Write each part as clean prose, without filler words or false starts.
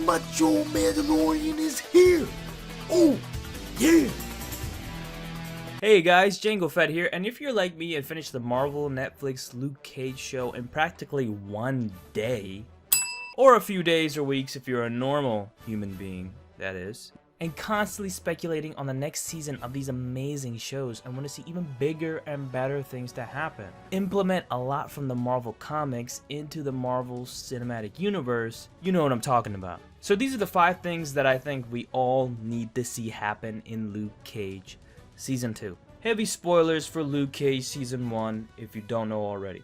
Macho Mandalorian is here! Oh, yeah! Hey guys, Django Fett here, and if you're like me and finished the Marvel Netflix Luke Cage show in practically one day, or a few days or weeks if you're a normal human being, that is, and constantly speculating on the next season of these amazing shows and want to see even bigger and better things to happen, implement a lot from the Marvel comics into the Marvel Cinematic Universe, you know what I'm talking about. So these are the 5 things that I think we all need to see happen in Luke Cage Season 2. Heavy spoilers for Luke Cage Season 1 if you don't know already.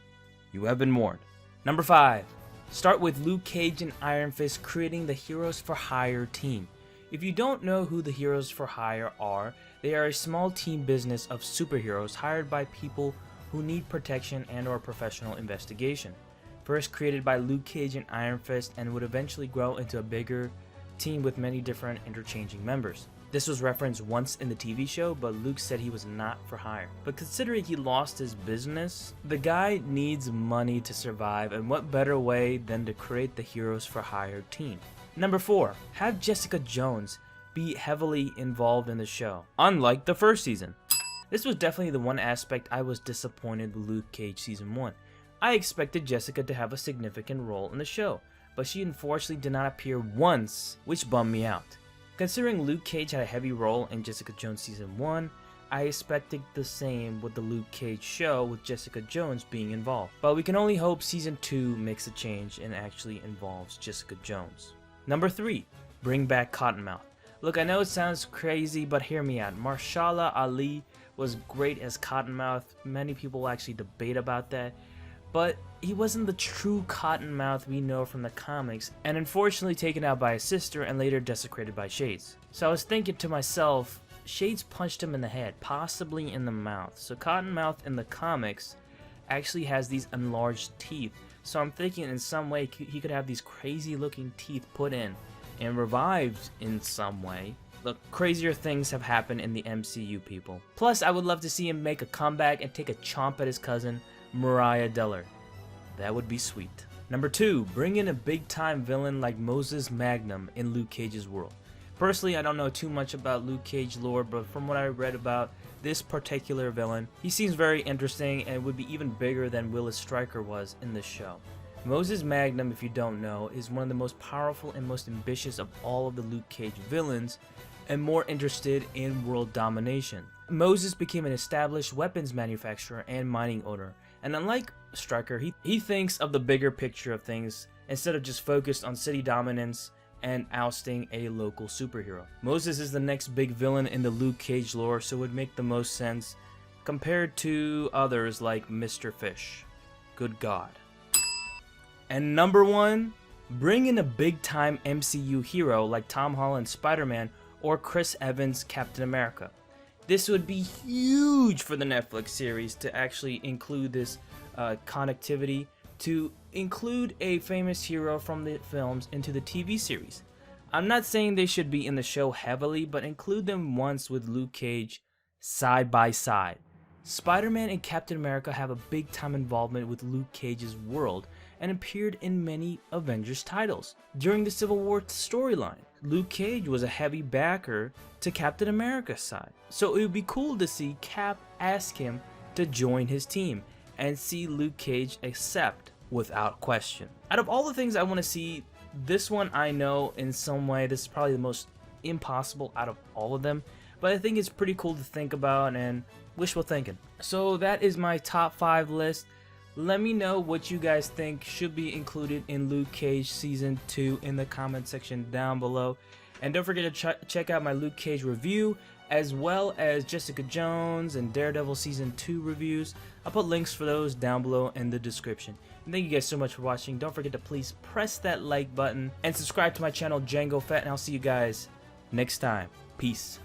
You have been warned. Number 5. Start with Luke Cage and Iron Fist creating the Heroes for Hire team. If you don't know who the Heroes for Hire are, they are a small team business of superheroes hired by people who need protection and or professional investigation. First created by Luke Cage and Iron Fist and would eventually grow into a bigger team with many different interchanging members. This was referenced once in the TV show, but Luke said he was not for hire. But considering he lost his business, the guy needs money to survive, and what better way than to create the Heroes for Hire team. Number 4. Have Jessica Jones be heavily involved in the show, unlike the first season. This was definitely the one aspect I was disappointed with Luke Cage Season 1. I expected Jessica to have a significant role in the show, but she unfortunately did not appear once, which bummed me out. Considering Luke Cage had a heavy role in Jessica Jones Season 1, I expected the same with the Luke Cage show with Jessica Jones being involved. But we can only hope Season 2 makes a change and actually involves Jessica Jones. Number 3. Bring back Cottonmouth. Look, I know it sounds crazy, but hear me out. Mahershala Ali was great as Cottonmouth. Many people actually debate about that. But he wasn't the true Cottonmouth we know from the comics, and unfortunately taken out by his sister and later desecrated by Shades. So I was thinking to myself, Shades punched him in the head, possibly in the mouth. So Cottonmouth in the comics actually has these enlarged teeth. So I'm thinking in some way he could have these crazy looking teeth put in and revived in some way. Look, crazier things have happened in the MCU, people. Plus, I would love to see him make a comeback and take a chomp at his cousin, Mariah Dillard. That would be sweet. Number 2, bring in a big time villain like Moses Magnum in Luke Cage's world. Personally, I don't know too much about Luke Cage lore, but from what I read about this particular villain, he seems very interesting and would be even bigger than Willis Stryker was in the show. Moses Magnum, if you don't know, is one of the most powerful and most ambitious of all of the Luke Cage villains, and more interested in world domination. Moses became an established weapons manufacturer and mining owner, and unlike Stryker, he thinks of the bigger picture of things instead of just focused on city dominance and ousting a local superhero. Moses is the next big villain in the Luke Cage lore, so it would make the most sense compared to others like Mr. Fish. Good God. And number 1, bring in a big time MCU hero like Tom Holland Spider-Man or Chris Evans Captain America. This would be huge for the Netflix series to actually include this connectivity, to include a famous hero from the films into the TV series. I'm not saying they should be in the show heavily, but include them once with Luke Cage side by side. Spider-Man and Captain America have a big time involvement with Luke Cage's world and appeared in many Avengers titles. During the Civil War storyline, Luke Cage was a heavy backer to Captain America's side. So it would be cool to see Cap ask him to join his team and see Luke Cage accept without question. Out of all the things I want to see, this one I know in some way this is probably the most impossible out of all of them, but I think it's pretty cool to think about and wishful thinking. So that is my top 5 list. Let me know what you guys think should be included in Luke Cage Season 2 in the comment section down below. And don't forget to check out my Luke Cage review, as well as Jessica Jones and Daredevil Season 2 reviews. I'll put links for those down below in the description. And thank you guys so much for watching. Don't forget to please press that like button and subscribe to my channel, Django Fett, and I'll see you guys next time. Peace.